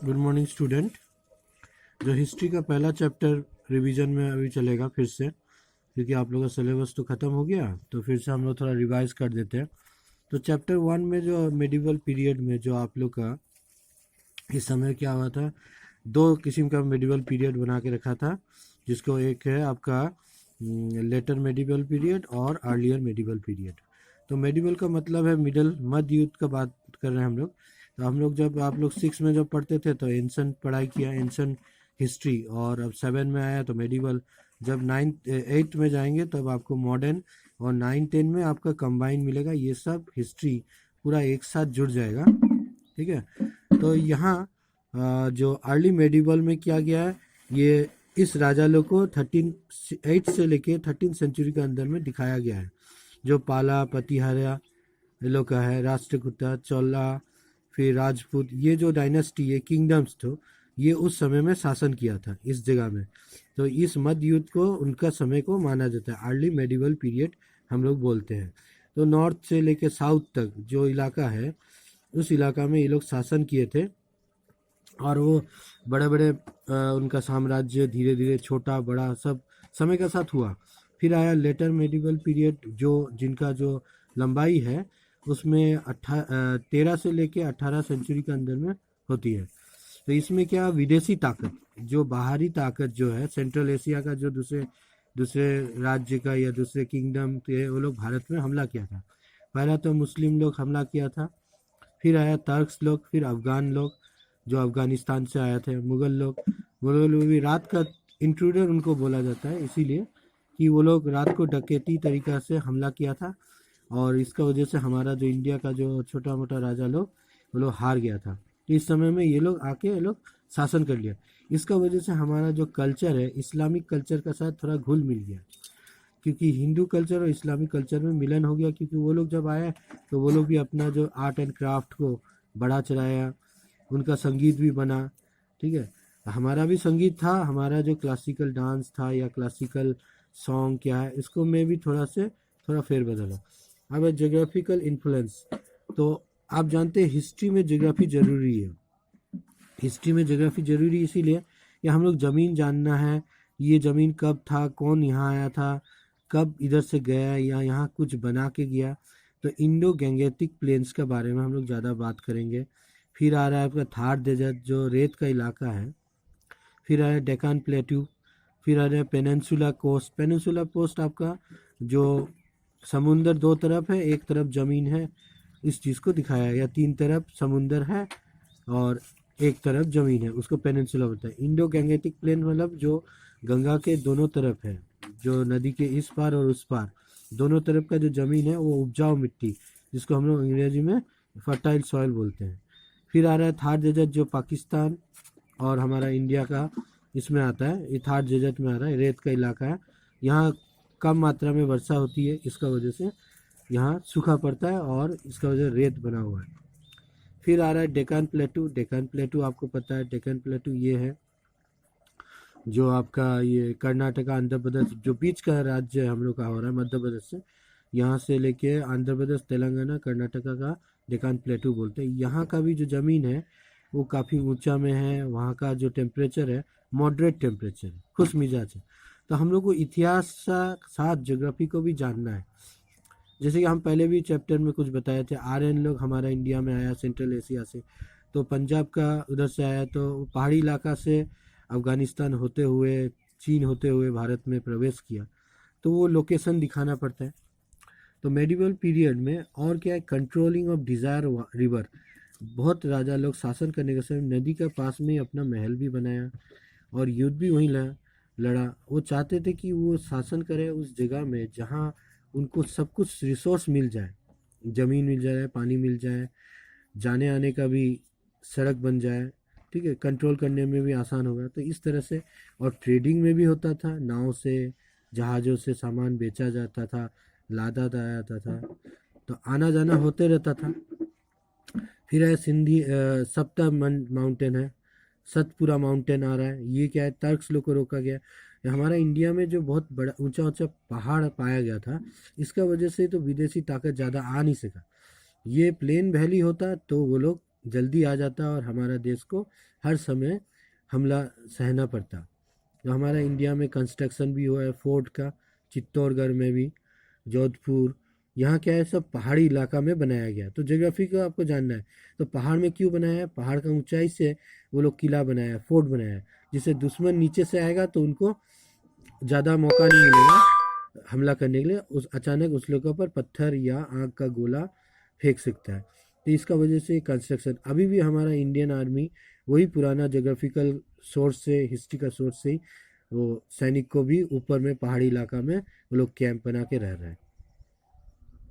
Good morning student. जो history का पहला चैप्टर रिवीजन में अभी चलेगा फिर से, क्योंकि आप लोगों का सिलेबस तो ख़त्म हो गया, तो फिर से हम लोग थोड़ा रिवाइज कर देते हैं। तो चैप्टर 1 में जो मेडिवल पीरियड में जो आप लोग का इस समय क्या हुआ था, दो किस्म का मेडिवल पीरियड बना के रखा था, जिसको एक है आपका लेटर मेडिवल पीरियड और अर्लियर मेडिवल पीरियड। तो मेडिवल का मतलब है मिडल, मध्य युग का बात कर रहे हैं हम लोग। तो हम लोग जब आप लोग 6 में जब पढ़ते थे तो एंशंट पढ़ाई किया, एंशंट हिस्ट्री, और अब 7 में आया तो मेडिवल। जब 8 में जाएंगे तब आपको मॉडर्न, और 9-10 में आपका कंबाइन मिलेगा। ये सब हिस्ट्री पूरा एक साथ जुड़ जाएगा, ठीक है। तो यहाँ जो अर्ली मेडिवल में किया गया है, ये इस राजा लोग को 8 से लेके 13 सेंचुरी के अंदर में दिखाया गया है। जो पाला, पतिहारा ये लोग का है, राष्ट्रकूटा, चोला, फिर राजपूत, ये जो डायनेस्टी, ये किंगडम्स थे, ये उस समय में शासन किया था इस जगह में। तो इस मध्य युग को उनका समय को माना जाता है, अर्ली मेडिवल पीरियड हम लोग बोलते हैं। तो नॉर्थ से लेके साउथ तक जो इलाका है, उस इलाका में ये लोग शासन किए थे, और वो बड़े बड़े उनका साम्राज्य धीरे धीरे छोटा बड़ा सब समय के साथ हुआ। फिर आया लेटर मेडिवल पीरियड, जो जिनका जो लंबाई है उसमें 13 से लेके 18 सेंचुरी के अंदर में होती है। तो इसमें क्या, विदेशी ताकत, जो बाहरी ताकत जो है सेंट्रल एशिया का, जो दूसरे दूसरे राज्य का या दूसरे किंगडम के, वो लोग भारत में हमला किया था। पहला तो मुस्लिम लोग हमला किया था, फिर आया तर्क्स लोग, फिर अफगान लोग जो अफगानिस्तान से आए थे, मुगल लोग भी रात का इंट्रूडर उनको बोला जाता है, इसीलिए कि वो लोग रात को डकैती तरीका से हमला किया था, और इसका वजह से हमारा जो इंडिया का जो छोटा मोटा राजा लोग, वो लोग हार गया था। तो इस समय में ये लोग आके ये लोग शासन कर लिया। इसका वजह से हमारा जो कल्चर है इस्लामिक कल्चर का साथ थोड़ा घुल मिल गया, क्योंकि हिंदू कल्चर और इस्लामिक कल्चर में मिलन हो गया। क्योंकि वो लोग जब आए तो वो लोग भी अपना जो आर्ट एंड क्राफ्ट को बढ़ा चढ़ाया, उनका संगीत भी बना, ठीक है। हमारा भी संगीत था, हमारा जो क्लासिकल डांस था या क्लासिकल सॉन्ग क्या है, इसको मैं भी थोड़ा फेरबदल है। अब है जोग्राफिकल इन्फ्लुएंस। तो आप जानते हैं हिस्ट्री में जोग्राफी जरूरी है। हिस्ट्री में जोग्राफी जरूरी इसीलिए कि हम लोग ज़मीन जानना है, ये ज़मीन कब था, कौन यहाँ आया था, कब इधर से गया या यहाँ कुछ बना के गया। तो इंडो गैंगेटिक प्लेन्स के बारे में हम लोग ज़्यादा बात करेंगे। फिर आ रहा है आपका थार डेजर्ट, जो रेत का इलाका है। फिर आ रहा है डेकान प्लेट्यू। फिर आ रहा है पेनिनसुला कोस्ट। पेनिनसुला कोस्ट आपका जो समुंदर दो तरफ है, एक तरफ ज़मीन है, इस चीज़ को दिखाया है, या 3 तरफ समुंदर है और एक तरफ ज़मीन है, उसको पेनिनसुला बोलता है। इंडो गैंगेटिक प्लेन मतलब जो गंगा के दोनों तरफ है, जो नदी के इस पार और उस पार दोनों तरफ का जो ज़मीन है वो उपजाऊ मिट्टी, जिसको हम लोग अंग्रेजी में फर्टाइल सॉइल बोलते हैं। फिर आ रहा है थार डेजर्ट, जो पाकिस्तान और हमारा इंडिया का इसमें आता है। ये थार डेजर्ट में आ रहा है, रेत का इलाका है। यहाँ कम मात्रा में वर्षा होती है, इसका वजह से यहाँ सूखा पड़ता है, और इसका वजह रेत बना हुआ है। फिर आ रहा है डेकान प्लेटू। डेकान प्लेटू आपको पता है, डेकान प्लेटू ये है जो आपका ये कर्नाटका, आंध्र प्रदेश, जो बीच का राज्य है हम लोग का हो रहा है मध्य प्रदेश से, यहाँ से लेके आंध्र प्रदेश, तेलंगाना, कर्नाटका का डेकान प्लेटू बोलते हैं। यहाँ का भी जो ज़मीन है वो काफ़ी ऊंचा में है, वहाँ का जो टेम्परेचर है मॉडरेट टेम्परेचर है, खुश मिजाज है। तो हम लोग को इतिहास साथ ज्योग्राफी को भी जानना है। जैसे कि हम पहले भी चैप्टर में कुछ बताए थे, आर्यन लोग हमारा इंडिया में आया सेंट्रल एशिया से, तो पंजाब का उधर से आया, तो पहाड़ी इलाका से अफ़गानिस्तान होते हुए, चीन होते हुए भारत में प्रवेश किया, तो वो लोकेशन दिखाना पड़ता है। तो मेडिवल पीरियड में और क्या है, कंट्रोलिंग ऑफ डिज़ायर रिवर। बहुत राजा लोग शासन करने के समय नदी के पास में ही अपना महल भी बनाया, और युद्ध भी वहीं लड़ा। वो चाहते थे कि वो शासन करे उस जगह में जहाँ उनको सब कुछ रिसोर्स मिल जाए, ज़मीन मिल जाए, पानी मिल जाए, जाने आने का भी सड़क बन जाए, ठीक है, कंट्रोल करने में भी आसान होगा। तो इस तरह से, और ट्रेडिंग में भी होता था, नाव से जहाज़ों से सामान बेचा जाता था, लादा जाता था, तो आना जाना होते रहता था। फिर है सिंधी सप्ता माउंटेन है, सतपुरा माउंटेन आ रहा है। ये क्या है, तर्क्स लोग को रोका गया। ये हमारा इंडिया में जो बहुत बड़ा ऊंचा ऊंचा पहाड़ पाया गया था, इसका वजह से तो विदेशी ताकत ज़्यादा आ नहीं सका। ये प्लेन वैली होता तो वो लोग जल्दी आ जाता और हमारा देश को हर समय हमला सहना पड़ता। तो हमारा इंडिया में कंस्ट्रक्शन भी हुआ है फोर्ट का, चित्तौड़गढ़ में भी, जोधपुर, यहाँ क्या है सब पहाड़ी इलाका में बनाया गया। तो ज्योग्राफी को आपको जानना है, तो पहाड़ में क्यों बनाया है, पहाड़ का ऊंचाई से वो लोग किला बनाया है, फोर्ट बनाया है, जिससे दुश्मन नीचे से आएगा तो उनको ज़्यादा मौका नहीं मिलेगा हमला करने के लिए, उस अचानक उस लोगों पर पत्थर या आग का गोला फेंक सकता है। तो इसका वजह से कंस्ट्रक्शन, अभी भी हमारा इंडियन आर्मी वही पुराना जोग्राफिकल सोर्स से, हिस्ट्री का सोर्स से ही वो सैनिक को भी ऊपर में पहाड़ी इलाका में वो लोग कैंप बना के रह रहे हैं।